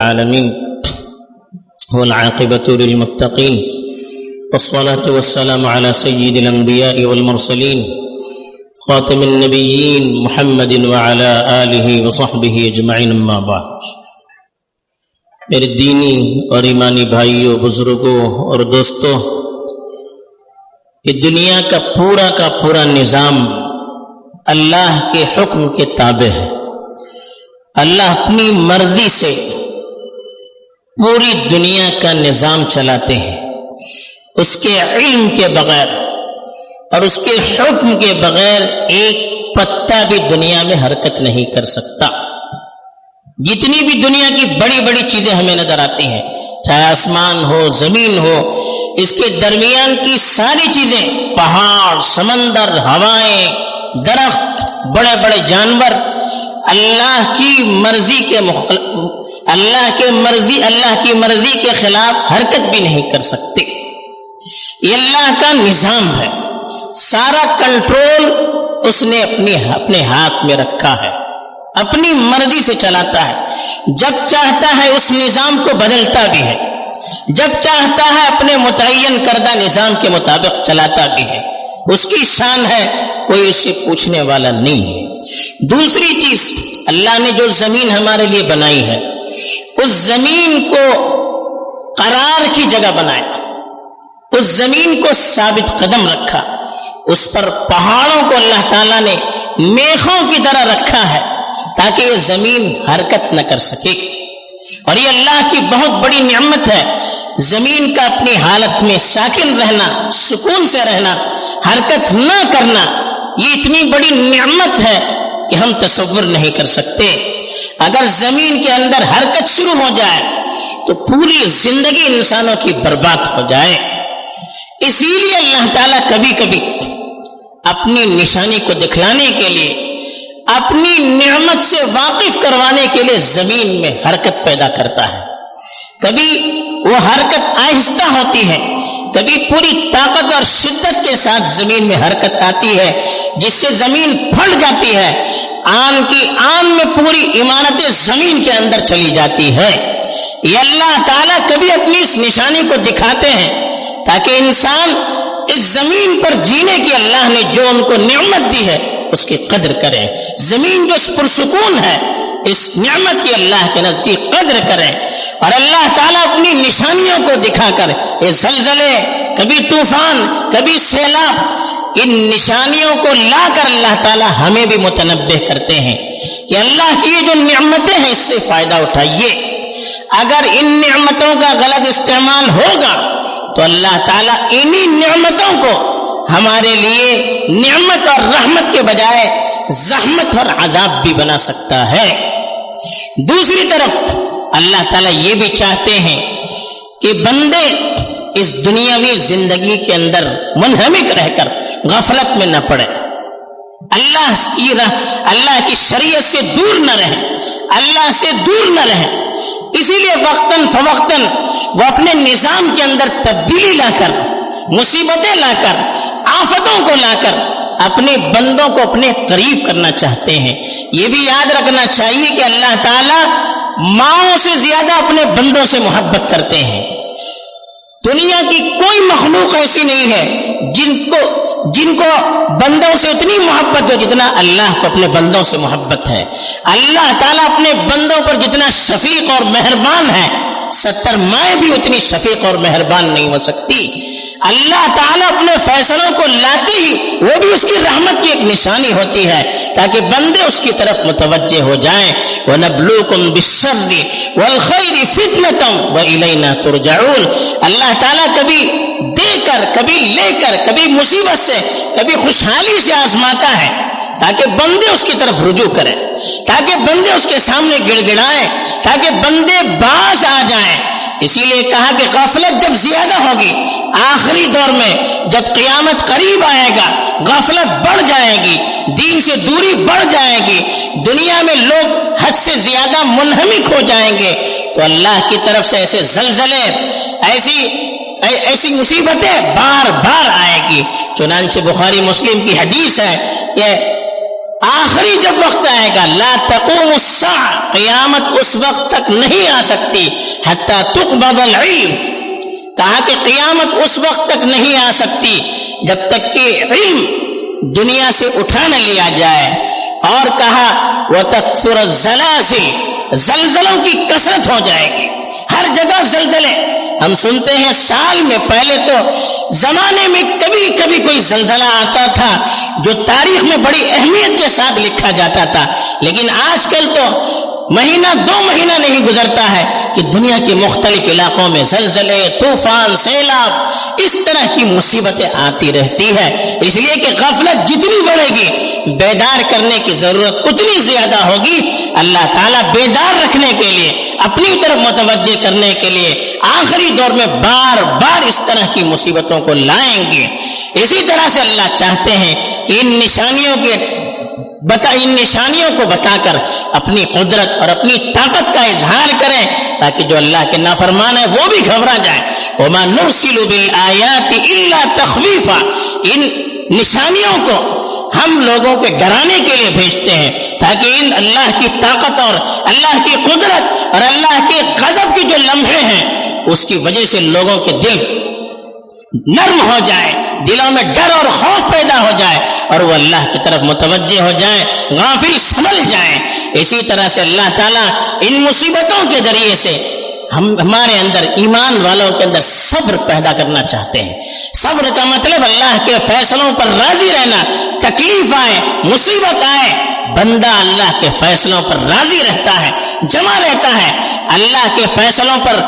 العالمين والعاقبة للمتقين والصلاة والسلام على سيد الأنبياء والمرسلين خاتم النبيين محمد وعلى آله وصحبه أجمعين اما بعد۔ میرے دینی اور ایمانی بھائیوں، بزرگوں اور دوستوں، یہ دنیا کا پورا نظام اللہ کے حکم کے تابع ہے۔ اللہ اپنی مرضی سے پوری دنیا کا نظام چلاتے ہیں، اس کے علم کے بغیر اور اس کے حکم کے بغیر ایک پتا بھی دنیا میں حرکت نہیں کر سکتا۔ جتنی بھی دنیا کی بڑی بڑی چیزیں ہمیں نظر آتی ہیں، چاہے آسمان ہو، زمین ہو، اس کے درمیان کی ساری چیزیں، پہاڑ، سمندر، ہوائیں، درخت، بڑے بڑے جانور، اللہ کی مرضی کے خلاف حرکت بھی نہیں کر سکتے۔ یہ اللہ کا نظام ہے، سارا کنٹرول اس نے اپنے ہاتھ میں رکھا ہے، اپنی مرضی سے چلاتا ہے۔ جب چاہتا ہے اس نظام کو بدلتا بھی ہے، جب چاہتا ہے اپنے متعین کردہ نظام کے مطابق چلاتا بھی ہے۔ اس کی شان ہے، کوئی اسے پوچھنے والا نہیں ہے۔ دوسری چیز، اللہ نے جو زمین ہمارے لیے بنائی ہے، اس زمین کو قرار کی جگہ بنایا، اس زمین کو ثابت قدم رکھا، اس پر پہاڑوں کو اللہ تعالیٰ نے میخوں کی طرح رکھا ہے تاکہ یہ زمین حرکت نہ کر سکے۔ اور یہ اللہ کی بہت بڑی نعمت ہے، زمین کا اپنی حالت میں ساکن رہنا، سکون سے رہنا، حرکت نہ کرنا، یہ اتنی بڑی نعمت ہے کہ ہم تصور نہیں کر سکتے۔ اگر زمین کے اندر حرکت شروع ہو جائے تو پوری زندگی انسانوں کی برباد ہو جائے۔ اسی لیے اللہ تعالیٰ کبھی کبھی اپنی نشانی کو دکھلانے کے لیے، اپنی نعمت سے واقف کروانے کے لیے زمین میں حرکت پیدا کرتا ہے۔ کبھی وہ حرکت آہستہ ہوتی ہے، کبھی پوری طاقت اور شدت کے ساتھ زمین میں حرکت آتی ہے، جس سے زمین پھٹ جاتی ہے، آن کی آن میں پوری عمارت زمین کے اندر چلی جاتی ہے۔ یہ اللہ تعالیٰ کبھی اپنی اس نشانی کو دکھاتے ہیں تاکہ انسان اس زمین پر جینے کی اللہ نے جو ان کو نعمت دی ہے اس کی قدر کریں۔ زمین جو پرسکون ہے، اس نعمت کی اللہ کے نزدیک قدر کریں۔ اور اللہ تعالیٰ اپنی نشانیوں کو دکھا کر، یہ زلزلے، کبھی طوفان، کبھی سیلاب، ان نشانیوں کو لا کر اللہ تعالیٰ ہمیں بھی متنبہ کرتے ہیں کہ اللہ کی یہ جو نعمتیں ہیں اس سے فائدہ اٹھائیے۔ اگر ان نعمتوں کا غلط استعمال ہوگا تو اللہ تعالیٰ انہی نعمتوں کو ہمارے لیے نعمت اور رحمت کے بجائے زحمت اور عذاب بھی بنا سکتا ہے۔ دوسری طرف اللہ تعالیٰ یہ بھی چاہتے ہیں کہ بندے اس دنیاوی زندگی کے اندر منہمک رہ کر غفلت میں نہ پڑے، اللہ کی شریعت سے دور نہ رہیں، اللہ سے دور نہ رہیں۔ اسی لیے وقتاً فوقتاً وہ اپنے نظام کے اندر تبدیلی لا کر، مصیبتیں لا کر، آفتوں کو لا کر اپنے بندوں کو اپنے قریب کرنا چاہتے ہیں۔ یہ بھی یاد رکھنا چاہیے کہ اللہ تعالیٰ ماؤں سے زیادہ اپنے بندوں سے محبت کرتے ہیں۔ دنیا کی کوئی مخلوق ایسی نہیں ہے جن کو بندوں سے اتنی محبت ہو جتنا اللہ کو اپنے بندوں سے محبت ہے۔ اللہ تعالیٰ اپنے بندوں پر جتنا شفیق اور مہربان ہے، 70 مائیں بھی اتنی شفیق اور مہربان نہیں ہو سکتی۔ اللہ تعالیٰ اپنے فیصلوں کو لاتے ہی وہ بھی اس کی رحمت کی ایک نشانی ہوتی ہے تاکہ بندے اس کی طرف متوجہ ہو جائیں۔ وَنَبْلُوكُمْ بِالشَّرِّ وَالْخَيْرِ فِتْنَةً وَإِلَيْنَا تُرْجَعُونَ۔ اللہ تعالیٰ کبھی دے کر، کبھی لے کر، کبھی مصیبت سے، کبھی خوشحالی سے آزماتا ہے تاکہ بندے اس کی طرف رجوع کریں، تاکہ بندے اس کے سامنے گڑ گڑائیں، تاکہ بندے باز آ جائیں۔ اسی لیے کہا کہ غفلت جب زیادہ ہوگی، آخری دور میں جب قیامت قریب آئے گا، غفلت بڑھ جائے گی، دین سے دوری بڑھ جائے گی، دنیا میں لوگ حد سے زیادہ منہمک ہو جائیں گے، تو اللہ کی طرف سے ایسے زلزلے، ایسی مصیبتیں بار بار آئے گی۔ چنانچہ بخاری مسلم کی حدیث ہے کہ آخری جب وقت آئے گا لا تقوم الساعة، قیامت اس وقت تک نہیں آ سکتی حتی تقبض العلم، کہا کہ قیامت اس وقت تک نہیں آ سکتی جب تک کہ علم دنیا سے اٹھا نہ لیا جائے، اور کہا وتکثر الزلازل، زلزلوں کی کثرت ہو جائے گی، ہر جگہ زلزلے۔ ہم سنتے ہیں سال میں، پہلے تو زمانے میں کبھی کبھی کوئی زلزلہ آتا تھا جو تاریخ میں بڑی اہمیت کے ساتھ لکھا جاتا تھا، لیکن آج کل تو مہینہ 2 مہینہ نہیں گزرتا ہے کہ دنیا کے مختلف علاقوں میں زلزلے، طوفان، سیلاب، اس طرح کی مصیبتیں آتی رہتی ہے۔ اس لیے کہ غفلت جتنی بڑھے گی بیدار کرنے کی ضرورت اتنی زیادہ ہوگی۔ اللہ تعالیٰ بیدار رکھنے کے لیے، اپنی طرف متوجہ کرنے کے لیے آخری دور میں بار بار اس طرح کی مصیبتوں کو لائیں گے۔ اسی طرح سے اللہ چاہتے ہیں کہ ان نشانیوں کو بتا کر اپنی قدرت اور اپنی طاقت کا اظہار کریں، تاکہ جو اللہ کے نافرمان ہیں وہ بھی گھبرا جائیں۔ وما نرسل بالآیات الا تخویفا، ان نشانیوں کو ہم لوگوں کے ڈرانے کے لیے بھیجتے ہیں، تاکہ ان اللہ کی طاقت اور اللہ کی قدرت اور اللہ کے غضب کے جو لمحے ہیں اس کی وجہ سے لوگوں کے دل نرم ہو جائے، دلوں میں ڈر اور خوف پیدا ہو جائے، اور وہ اللہ کی طرف متوجہ ہو جائیں، غافل سمجھ جائیں۔ اسی طرح سے اللہ تعالیٰ ان مصیبتوں کے ذریعے سے ہمارے اندر، ایمان والوں کے اندر صبر پیدا کرنا چاہتے ہیں۔ صبر کا مطلب اللہ کے فیصلوں پر راضی رہنا۔ تکلیف آئے، مصیبت آئے، بندہ اللہ کے فیصلوں پر راضی رہتا ہے، جمع رہتا ہے۔ اللہ کے فیصلوں پر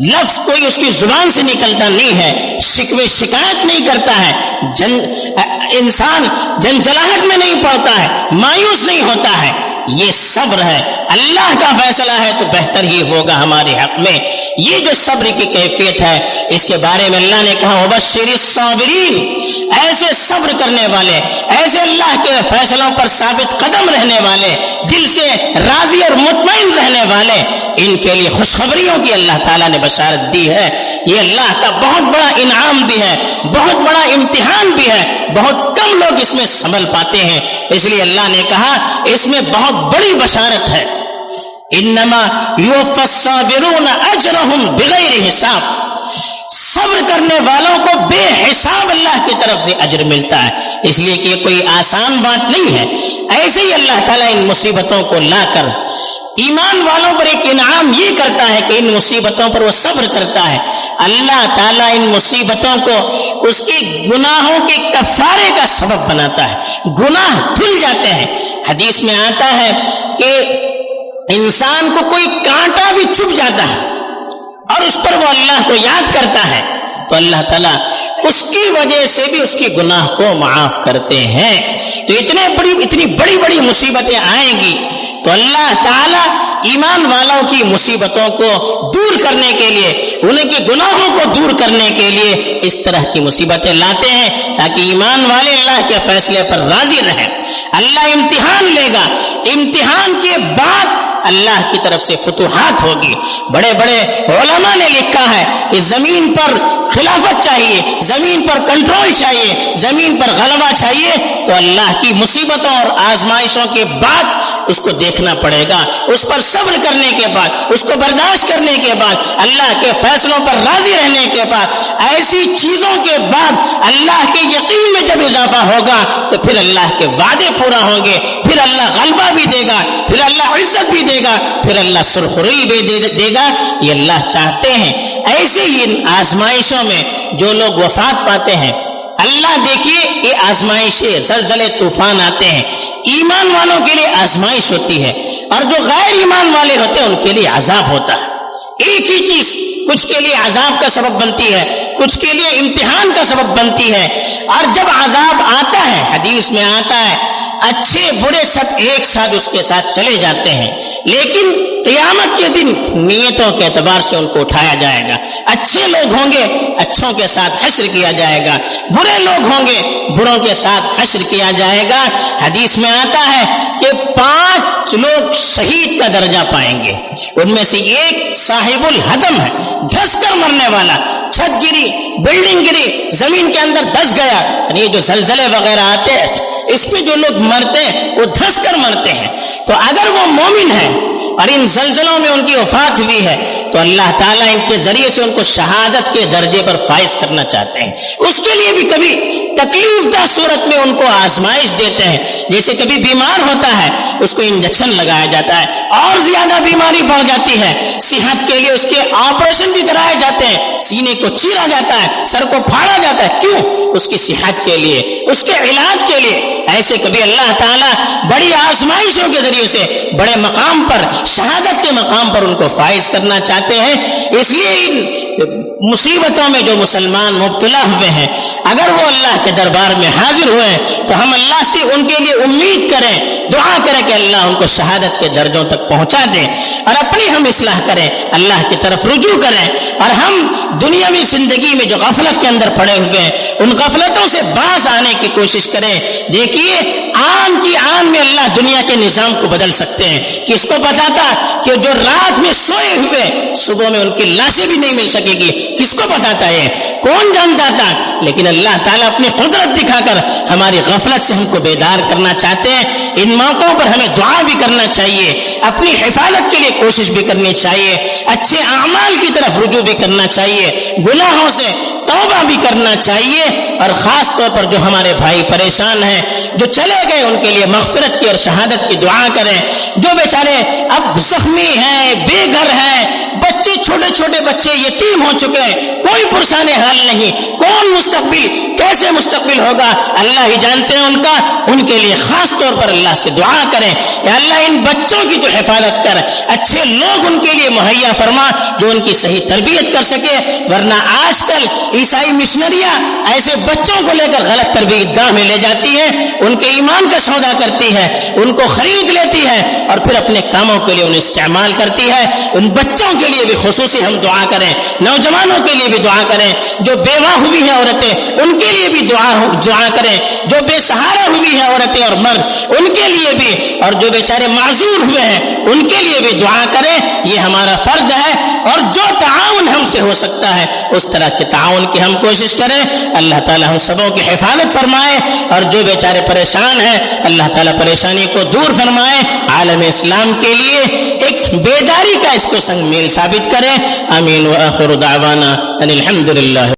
لفظ کوئی اس کی زبان سے نکلتا نہیں ہے، شکوے شکایت نہیں کرتا ہے، انسان جنجلاہٹ میں نہیں پڑتا ہے، مایوس نہیں ہوتا ہے۔ یہ صبر ہے۔ اللہ کا فیصلہ ہے تو بہتر ہی ہوگا ہمارے حق میں۔ یہ جو صبر کی کیفیت ہے، اس کے بارے میں اللہ نے کہا وبشر الصابرین، ایسے صبر کرنے والے، ایسے اللہ کے فیصلوں پر ثابت قدم رہنے والے، دل سے راضی اور مطمئن رہنے والے، ان کے لیے خوشخبریوں کی اللہ تعالیٰ نے بشارت دی ہے۔ یہ اللہ کا بہت بڑا انعام بھی ہے، بہت بڑا امتحان بھی ہے۔ بہت کم لوگ اس میں سنبھل پاتے ہیں، اس لیے اللہ نے کہا اس میں بہت بڑی بشارت ہے۔ انما یوفی الصابرون اجرهم بغیر حساب، صبر کرنے والوں کو بے حساب اللہ کی طرف سے اجر ملتا ہے، اس لیے کہ یہ کوئی آسان بات نہیں ہے۔ ایسے ہی اللہ تعالیٰ ان مصیبتوں کو لا کر ایمان والوں پر ایک انعام یہ کرتا ہے کہ ان مصیبتوں پر وہ صبر کرتا ہے۔ اللہ تعالیٰ ان مصیبتوں کو اس کے گناہوں کے کفارے کا سبب بناتا ہے، گناہ دھل جاتے ہیں۔ حدیث میں آتا ہے کہ انسان کو کوئی کانٹا بھی چبھ جاتا ہے اور اس پر وہ اللہ کو یاد کرتا ہے تو اللہ تعالیٰ اس کی وجہ سے بھی اس کی گناہ کو معاف کرتے ہیں۔ تو اتنی بڑی بڑی مصیبتیں آئیں گی تو اللہ تعالیٰ ایمان والوں کی مصیبتوں کو دور کرنے کے لیے، انہیں کے گناہوں کو دور کرنے کے لیے اس طرح کی مصیبتیں لاتے ہیں تاکہ ایمان والے اللہ کے فیصلے پر راضی رہیں۔ اللہ امتحان لے گا، امتحان کے بعد اللہ کی طرف سے فتوحات ہوگی۔ بڑے بڑے علماء نے لکھا ہے کہ زمین پر خلافت چاہیے، زمین پر کنٹرول چاہیے، زمین پر غلبہ چاہیے تو اللہ کی مصیبتوں اور آزمائشوں کے بعد اس کو دیکھنا پڑے گا، اس پر صبر کرنے کے بعد، اس کو برداشت کرنے کے بعد، اللہ کے فیصلوں پر راضی رہنے کے بعد، ایسی چیزوں کے بعد اللہ کے یقین میں جب اضافہ ہوگا تو پھر اللہ کے وعدے پورا ہوں گے، پھر اللہ غلبہ بھی دے گا، پھر اللہ عزت بھی دے گا، پھر اللہ سرخروئی بھی دے گا۔ یہ اللہ چاہتے ہیں۔ ایسے ہی ان آزمائشوں میں جو لوگ وفات پاتے ہیں، اللہ دیکھیے یہ آزمائشیں، زلزلے، طوفان آتے ہیں، ایمان والوں کے لیے آزمائش ہوتی ہے اور جو غیر ایمان والے ہوتے ہیں ان کے لیے عذاب ہوتا ہے۔ ایک ہی چیز کچھ کے لیے عذاب کا سبب بنتی ہے، کچھ کے لیے امتحان کا سبب بنتی ہے۔ اور جب عذاب آتا ہے، حدیث میں آتا ہے اچھے برے سب ایک ساتھ اس کے ساتھ چلے جاتے ہیں، لیکن قیامت کے دن نیتوں کے اعتبار سے ان کو اٹھایا جائے گا۔ اچھے لوگ ہوں گے، اچھوں کے ساتھ حشر کیا جائے گا، برے لوگ ہوں گے، بروں کے ساتھ حشر کیا جائے گا۔ حدیث میں آتا ہے کہ 5 لوگ شہید کا درجہ پائیں گے، ان میں سے ایک صاحب الحدم ہے، دھس کر مرنے والا، چھت گری، بلڈنگ گری، زمین کے اندر دھس گیا۔ یعنی جو زلزلے وغیرہ آتے ہیں اس پہ جو لوگ مرتے ہیں وہ دھس کر مرتے ہیں. تو اگر وہ مومن ہے اور ان زلزلوں میں ان کی وفات ہوئی ہے تو اللہ تعالیٰ ان کے ذریعے سے ان کو شہادت کے درجے پر فائز کرنا چاہتے ہیں. اس کے لیے بھی کبھی تکلیف دہ صورت میں ان کو آزمائش دیتے ہیں. جیسے کبھی بیمار ہوتا ہے اس کو انجیکشن لگایا جاتا ہے, اور زیادہ بیماری بڑھ جاتی ہے, صحت کے لیے اس کے آپریشن بھی کرائے جاتے ہیں, سینے کو چیرا جاتا ہے, سر کو پھاڑا جاتا ہے. کیوں؟ اس کی صحت کے لیے, اس کے علاج کے لیے. ایسے کبھی اللہ تعالیٰ بڑی آزمائشوں کے ذریعے سے بڑے مقام پر, شہادت کے مقام پر ان کو فائز کرنا چاہتے ہیں. اس لیے ان مصیبتوں میں جو مسلمان مبتلا ہوئے ہیں, اگر وہ اللہ کے دربار میں حاضر ہوئے تو ہم اللہ سے ان کے لیے امید کریں, دعا کریں کہ اللہ ان کو شہادت کے درجوں تک پہنچا دے, اور اپنی ہم اصلاح کریں, اللہ کی طرف رجوع کریں, اور ہم دنیاوی زندگی میں جو غفلت کے اندر پڑے ہوئے ہیں ان غفلتوں سے باز آنے کی کوشش کریں. دیکھیے آن کی آن میں اللہ دنیا کے نظام کو بدل سکتے ہیں. کس کو پتا تھا کہ جو رات میں سوئے ہوئے صبح میں ان کی لاشیں بھی نہیں مل سکے گی؟ کس کو پتا تھا؟ یہ کون جانتا تھا؟ لیکن اللہ تعالیٰ اپنی قدرت دکھا کر ہماری غفلت سے ہم کو بیدار کرنا چاہتے ہیں. ان موقعوں پر ہمیں دعا بھی کرنا چاہیے, اپنی حفاظت کے لیے کوشش بھی کرنی چاہیے, اچھے اعمال کی طرف رجوع بھی کرنا چاہیے, گناہوں سے توبہ بھی کرنا چاہیے. اور خاص طور پر جو ہمارے بھائی پریشان ہیں, جو چلے گئے, ان کے لیے مغفرت کی اور شہادت کی دعا کریں. جو بیچارے اب زخمی ہیں, بے گھر ہیں, بچے چھوٹے چھوٹے بچے یتیم ہو چکے ہیں, کوئی پرسان حال نہیں, کون مستقبل, کیسے مستقبل ہوگا اللہ ہی جانتے ہیں ان کا. ان کے لیے خاص طور پر اللہ سے دعا کریں, یا اللہ ان بچوں کی تو حفاظت کر, اچھے لوگ ان کے لیے مہیا فرما جو ان کی صحیح تربیت کر سکے. ورنہ آج کل عیسائی مشنریاں ایسے بچوں کو لے کر غلط تربیت گاہ میں لے جاتی ہیں, ان کے ایمان کا سودا کرتی ہے, ان کو خرید لیتی ہے اور پھر اپنے کاموں کے لیے انہیں استعمال کرتی ہے. ان بچوں کے لیے بھی خصوصی ہم دعا کریں, نوجوانوں کے لیے بھی دعا کریں, جو بیوہ ہوئی ہیں عورتیں ان کے لیے بھی دعا کریں, جو بے سہارا ہوئی ہیں عورتیں اور مرد ان کے لیے بھی, اور جو بیچارے معذور ہوئے ہیں ان کے لیے بھی دعا کریں. یہ ہمارا فرض ہے, اور جو تعاون ہم سے ہو سکتا ہے اس طرح کے تعاون کی ہم کوشش کریں. اللہ تعالی ہم سبوں کی حفاظت فرمائے, اور جو بیچارے پریشان ہیں اللہ تعالی پریشانی کو دور فرمائے. عالم اسلام کے لیے ایک بیداری کا اس کو سنگ میل ثابت کرے. آمین. وآخر دعوانا ان الحمد للہ.